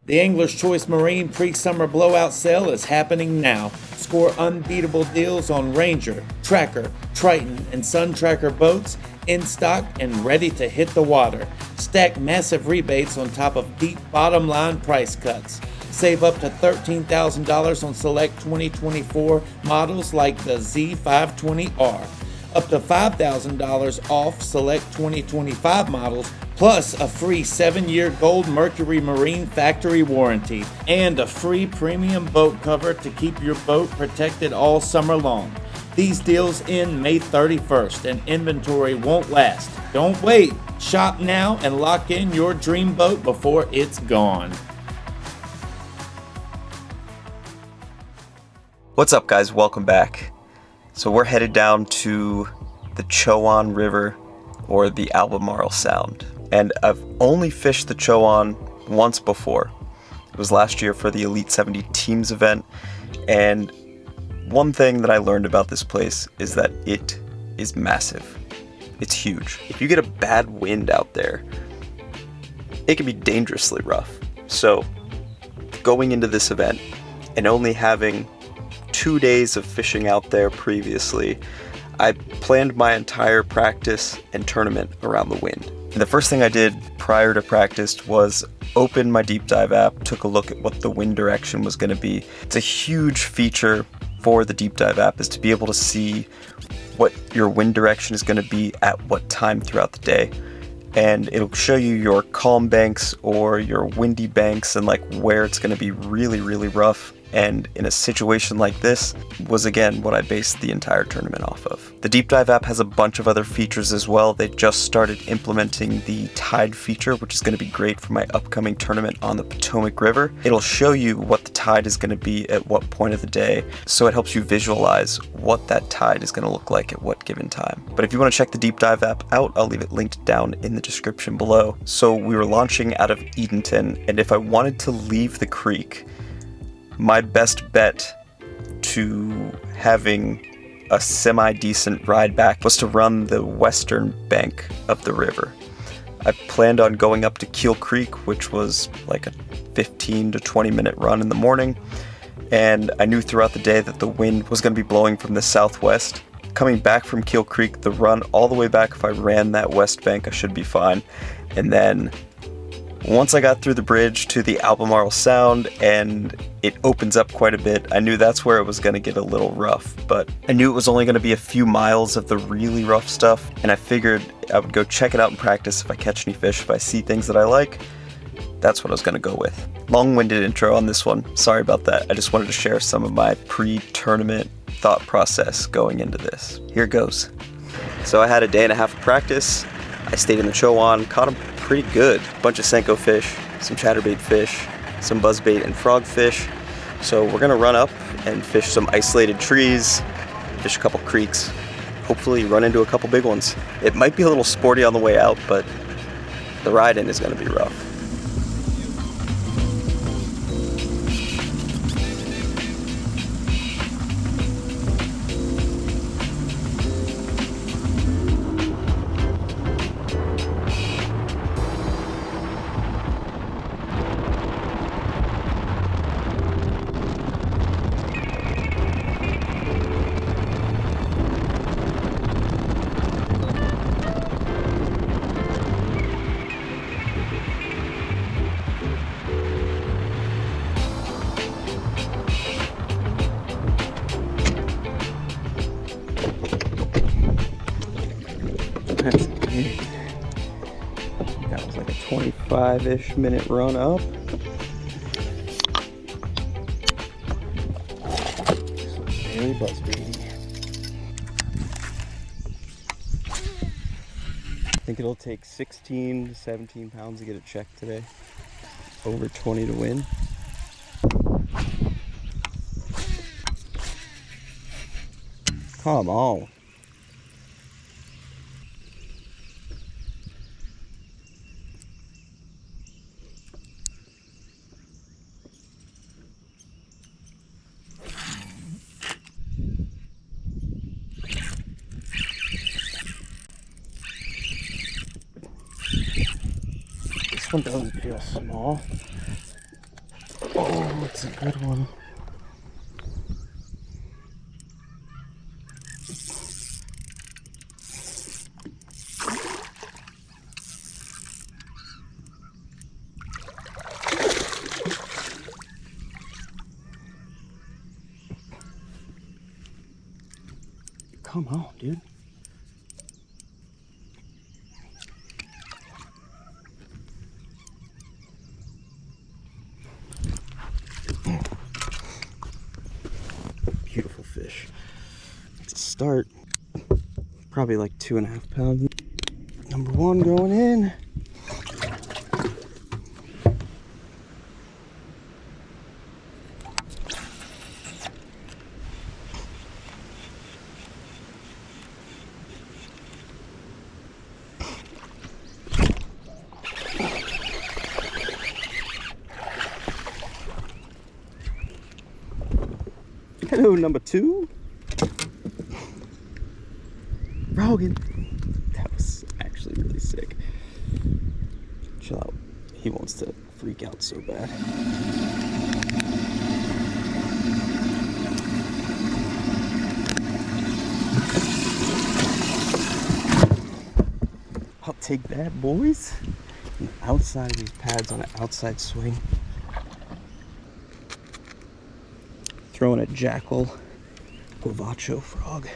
The Angler's Choice Marine pre-summer blowout sale is happening now. Score unbeatable deals on Ranger, Tracker, Triton, and Sun Tracker boats in stock and ready to hit the water. Stack massive rebates on top of deep bottom line price cuts. Save up to $13,000 on select 2024 models like the Z520R. Up to $5,000 off select 2025 models, plus a free 7-year gold Mercury Marine factory warranty, and a free premium boat cover to keep your boat protected all summer long. These deals end May 31st, and inventory won't last. Don't wait. Shop now and lock in your dream boat before it's gone. What's up, guys? Welcome back. So we're headed down to the Chowan River, or the Albemarle Sound. And I've only fished the Chowan once before. It was last year for the Elite 70 Teams event. And one thing that I learned about this place is that it is massive. It's huge. If you get a bad wind out there, it can be dangerously rough. So going into this event and only having 2 days of fishing out there previously, I planned my entire practice and tournament around the wind. And the first thing I did prior to practice was open my deep dive app, took a look at what the wind direction was going to be. It's a huge feature for the deep dive app, is to be able to see what your wind direction is going to be at what time throughout the day. And it'll show you your calm banks or your windy banks and like where it's going to be really, really rough. And in a situation like this was again what I based the entire tournament off of. The Deep Dive app has a bunch of other features as well. They just started implementing the tide feature, which is going to be great for my upcoming tournament on the Potomac River. It'll show you what the tide is going to be at what point of the day, so it helps you visualize what that tide is going to look like at what given time. But if you want to check the Deep Dive app out, I'll leave it linked down in the description below. So we were launching out of Edenton, and if I wanted to leave the creek, my best bet to having a semi-decent ride back was to run the western bank of the river. I planned on going up to Keel Creek, which was like a 15 to 20 minute run in the morning, and I knew throughout the day that the wind was going to be blowing from the southwest. Coming back from Keel Creek, the run all the way back, if I ran that west bank, I should be fine. And then once I got through the bridge to the Albemarle Sound and it opens up quite a bit, I knew that's where it was going to get a little rough, but I knew it was only going to be a few miles of the really rough stuff, and I figured I would go check it out in practice if I catch any fish, if I see things that I like. That's what I was going to go with. Long-winded intro on this one, sorry about that. I just wanted to share some of my pre-tournament thought process going into this. Here goes. So I had a day and a half of practice. I stayed in the Chowan, caught them pretty good. A bunch of Senko fish, some chatterbait fish, some buzzbait and frogfish. So we're gonna run up and fish some isolated trees, fish a couple creeks, hopefully run into a couple big ones. It might be a little sporty on the way out, but the ride in is gonna be rough. That's big. That was like a 25-ish minute run up. Very buzzbaity. I think it'll take 16 to 17 pounds to get it checked today. Over 20 to win. Come on. This one doesn't feel small. That's a good one. Come on, dude. Beautiful fish. It's a start. Probably like 2.5 pounds. Number one going in. Hello, number two. Rogan. That was actually really sick. Chill out. He wants to freak out so bad. I'll take that, boys. On the outside of these pads on an outside swing. Throwing a jackal Guavacho frog.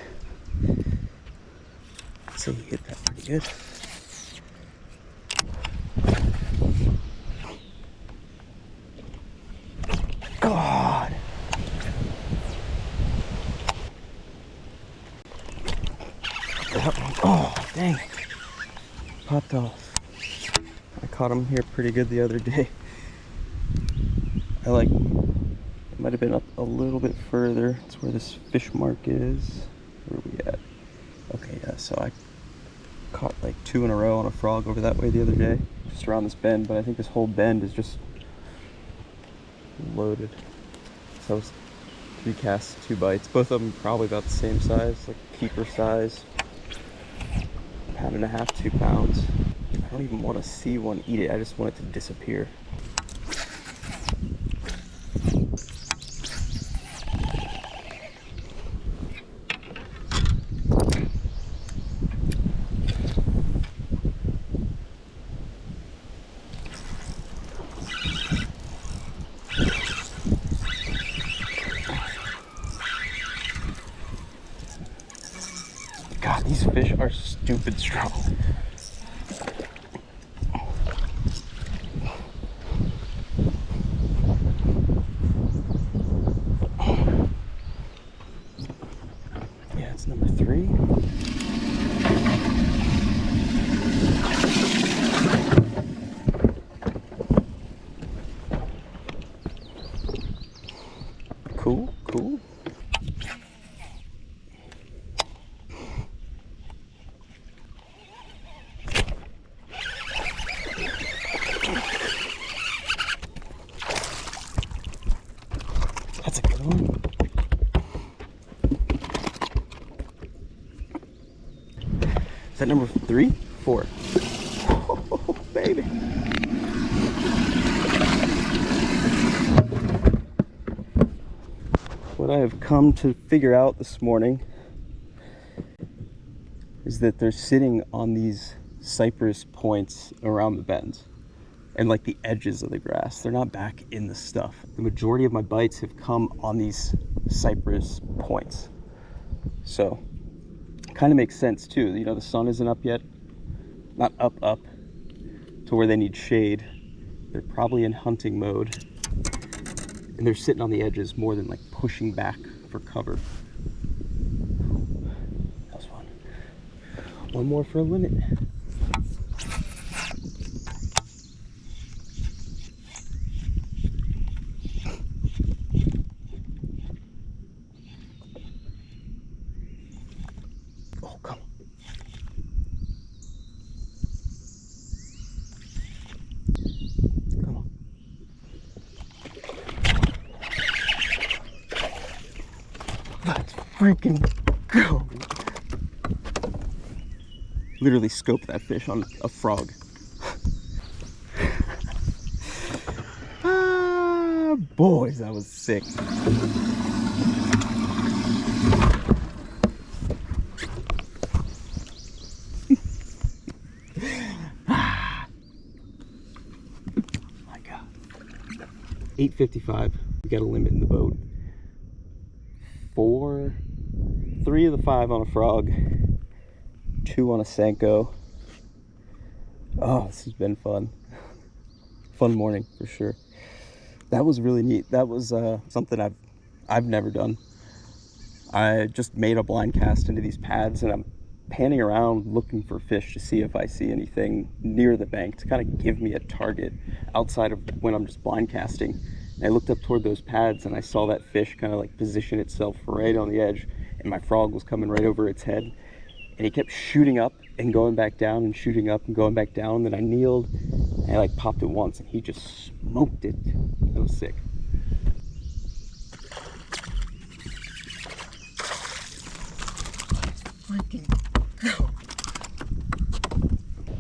So you hit that pretty good. God. That one. Oh, dang. Popped off. I caught him here pretty good the other day. It might have been up a little bit further. It's where this fish mark is. Where are we at? Okay, yeah, so I caught like 2 in a row on a frog over that way the other day, just around this bend, but I think this whole bend is just loaded. So it was 3 casts, 2 bites. Both of them probably about the same size, like keeper size. 1.5 pounds, 2 pounds. I don't even want to see one eat it, I just want it to disappear. God, these fish are stupid strong. Yeah, it's number 3. Cool, cool. That's a good one. Is that number 3? 4. Oh, baby. What I have come to figure out this morning is that they're sitting on these cypress points around the bends and like the edges of the grass. They're not back in the stuff. The majority of my bites have come on these cypress points. So kind of makes sense too. You know, the sun isn't up yet, not up to where they need shade. They're probably in hunting mode and they're sitting on the edges more than like pushing back for cover. That was fun. One more for a limit. Oh, come on. Come on. Let's freaking go. Literally scoped that fish on a frog. boys, that was sick. My God. 8:55. We got a limit in the boat. 3 of the 5 on a frog, 2 on a Senko. Oh, this has been fun. Fun morning for sure. That was really neat. That was something I've never done. I just made a blind cast into these pads, and I'm panning around looking for fish to see if I see anything near the bank to kind of give me a target outside of when I'm just blind casting. And I looked up toward those pads and I saw that fish kind of like position itself right on the edge, and my frog was coming right over its head, and he kept shooting up and going back down and shooting up and going back down. Then I kneeled and I like popped it once and he just smoked it. That was sick.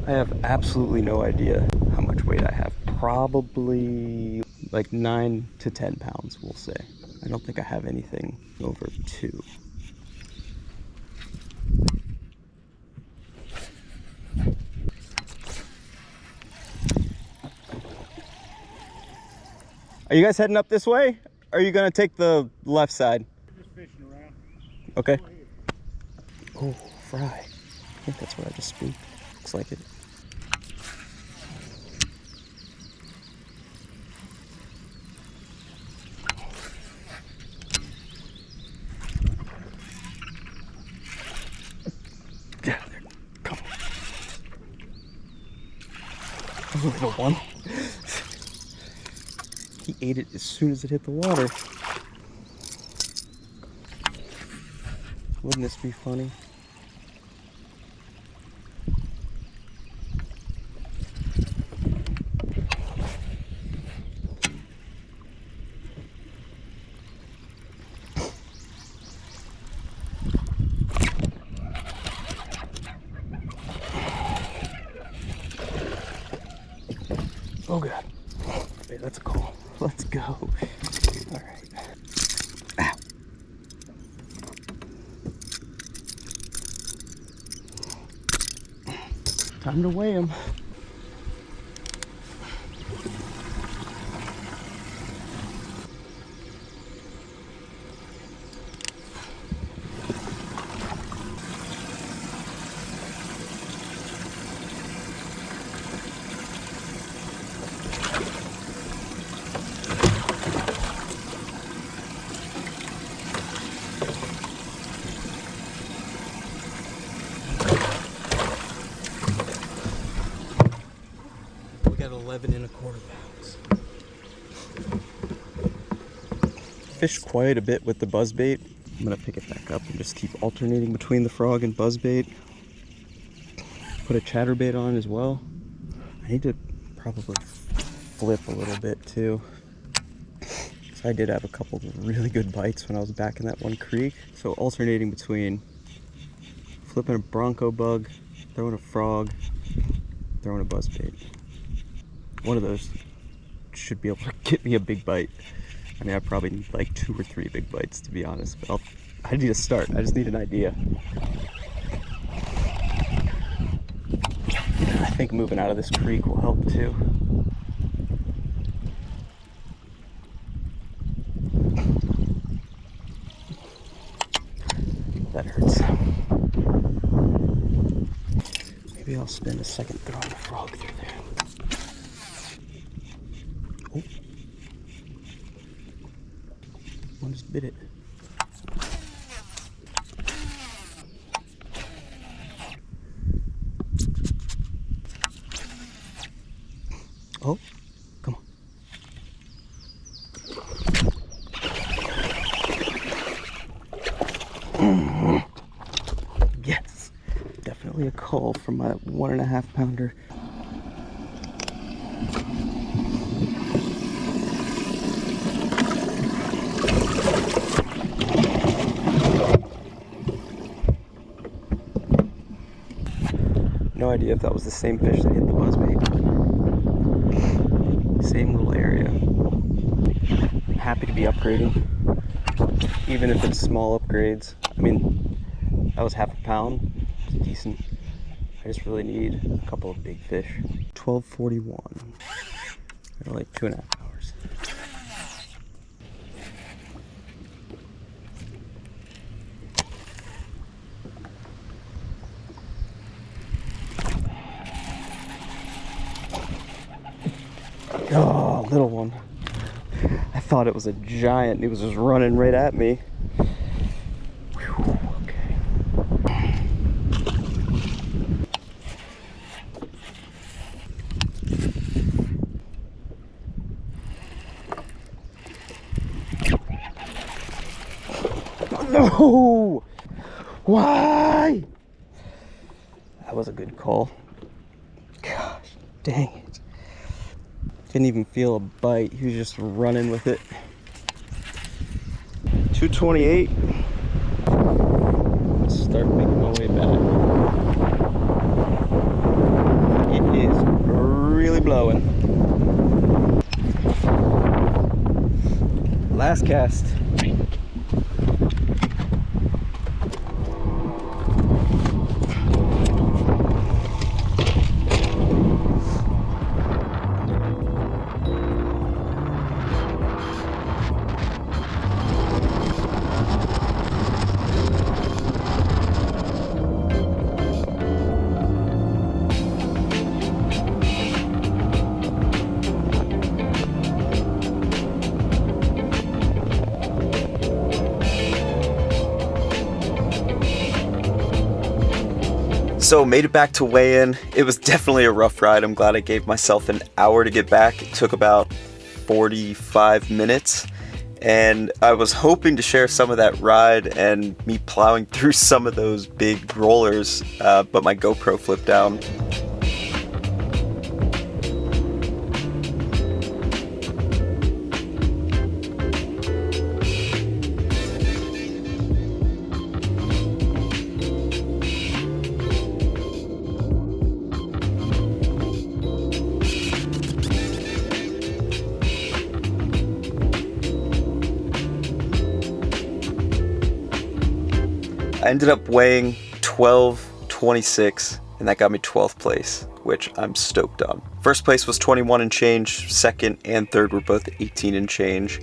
I have absolutely no idea how much weight I have. Probably like 9 to 10 pounds, we'll say. I don't think I have anything over 2. Are you guys heading up this way? Or are you gonna take the left side? We're just fishing around. Okay. Oh, fry. I think that's what I just spooked. Looks like it. Get out of there. Come on. That was a little one. He ate it as soon as it hit the water. Wouldn't this be funny? Oh God. Hey, that's a call. Let's go. All right. Ow. Time to weigh him. Got 11 1/4 pounds. Fished quite a bit with the buzzbait. I'm gonna pick it back up and just keep alternating between the frog and buzzbait. Put a chatterbait on as well. I need to probably flip a little bit too. So I did have a couple of really good bites when I was back in that one creek. So alternating between flipping a bronco bug, throwing a frog, throwing a buzzbait. One of those should be able to get me a big bite. I mean, I probably need like 2 or 3 big bites, to be honest, but I need to start. I just need an idea. I think moving out of this creek will help too. That hurts. Maybe I'll spend a second throwing the frog through there. Oh. One just bit it. Oh, come on. Yes, definitely a call from my 1.5 pounder. No idea if that was the same fish that hit the buzzbait. Same little area. happy to be upgrading, even if it's small upgrades. I mean, that was half a pound. It's decent. I just really need a couple of big fish. 12:41. Like 2.5 hours. Oh, little one. I thought it was a giant. It was just running right at me. Whew, okay. No! Why? That was a good call. Gosh, dang it. Didn't even feel a bite. He was just running with it. 228. Let's start making my way back. It is really blowing. Last cast. So made it back to weigh-in. It was definitely a rough ride. I'm glad I gave myself an hour to get back. It took about 45 minutes. And I was hoping to share some of that ride and me plowing through some of those big rollers, but my GoPro flipped down. I ended up weighing 12:26, and that got me 12th place, which I'm stoked on. First place was 21 and change, second and third were both 18 and change.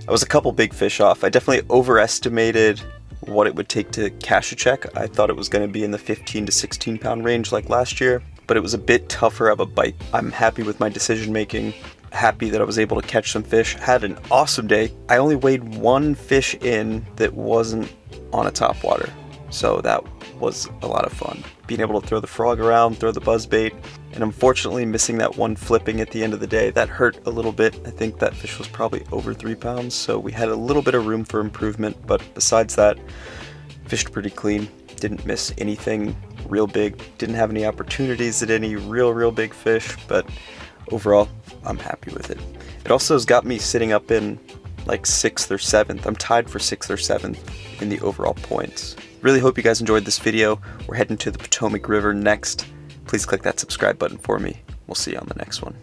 I was a couple big fish off. I definitely overestimated what it would take to cash a check. I thought it was going to be in the 15 to 16 pound range like last year, but it was a bit tougher of a bite. I'm happy with my decision making. Happy that I was able to catch some fish. Had an awesome day. I only weighed one fish in that wasn't on a topwater, so that was a lot of fun. Being able to throw the frog around, throw the buzzbait, and unfortunately missing that one flipping at the end of the day, that hurt a little bit. I think that fish was probably over 3 pounds, so we had a little bit of room for improvement, but besides that, fished pretty clean. Didn't miss anything real big, didn't have any opportunities at any real big fish, but overall, I'm happy with it. It also has got me sitting up in like 6th or 7th. I'm tied for 6th or 7th in the overall points. Really hope you guys enjoyed this video. We're heading to the Potomac River next. Please click that subscribe button for me. We'll see you on the next one.